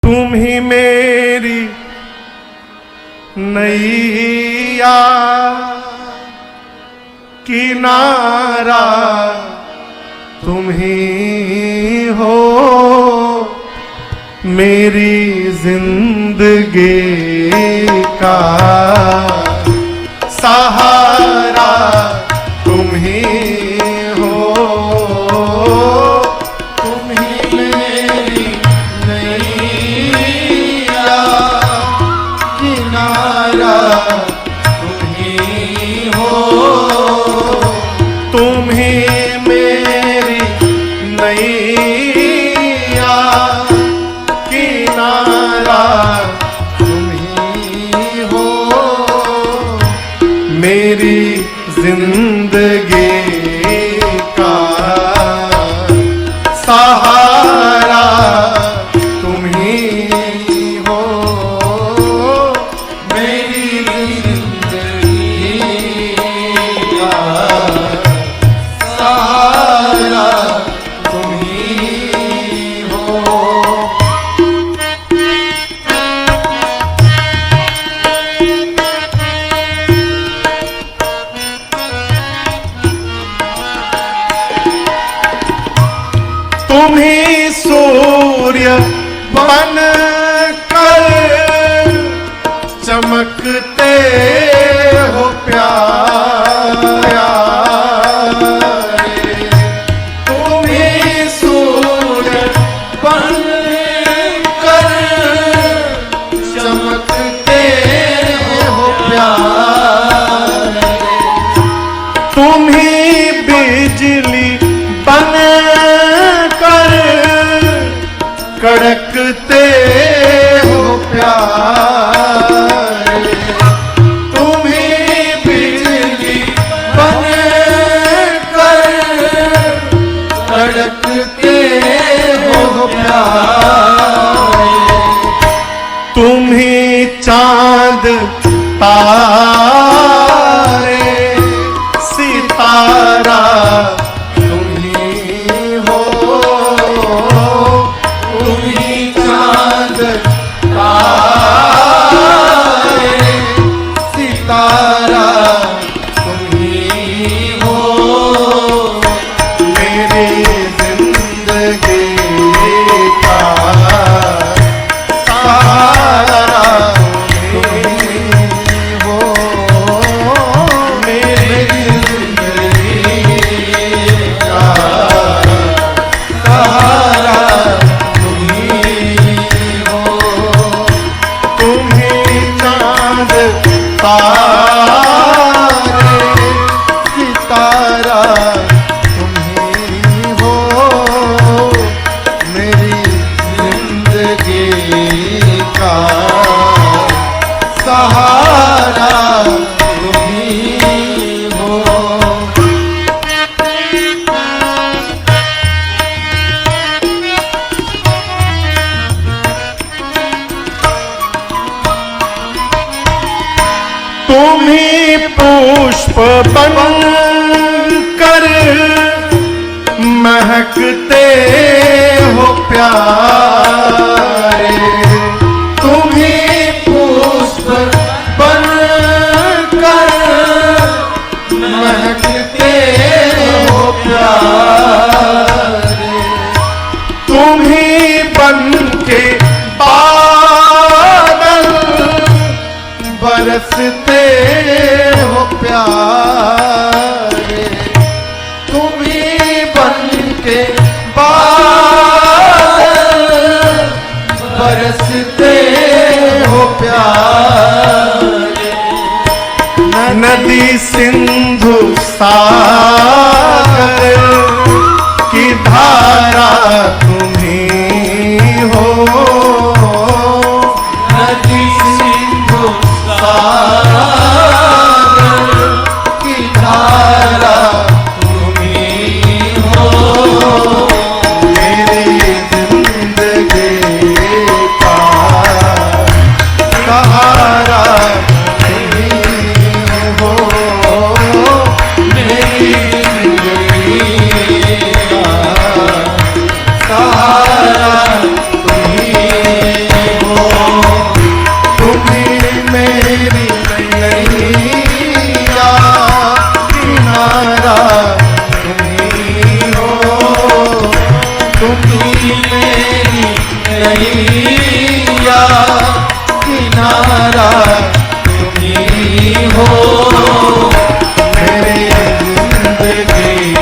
तुम ही मेरी नैया किनारा तुम ही हो, मेरी जिंदगी का सहारा तुम ही हो। तुम ही मेरी नैया किनारा तुम ही हो, तुम ही मेरी नैया किनारा तुम ही हो, मेरी जिंदगी का सहारा तुम ही हो, मेरी जिंदगी का सहारा तुम ही हो। तुम ही सूर्य बन कर चमकते हो प्यारे, तुम ही सूर्य बन कर चमकते हो प्यारे, तुम ही बिजली बन कड़कते हो प्यारे, तुम ही बिजली बन कर कड़कते हो प्यारे, तुम ही चांद तारे सितारा तुम ही हो, तुम ही चांद तारे सितारा तुम ही हो, मेरी जिंदगी का सहारा तुम ही हो, मेरी जिंदगी का सहारा तुम ही हो, तुम ही चांद तारे सितारा तुम ही हो, मेरी जिंदगी का सहारा तुम ही हो। तुम ही पुष्प बन कर महकते हो प्यारे, तुम ही पुष्प बन कर महकते हो प्यारे, तुम ही बन के बादल बरसते हो प्यारे, तुम ही बन के बादल बरसते हो प्यारे, नदी सिंधु सागर की धारा तुम ही हो, नदी सिंधु सागर की धारा तुम ही हो, मेरी जिंदगी का सहारा तुम ही हो, मेरी टूटी मेरी नैया, किनारा तुम ही हो मेरे जिंदगी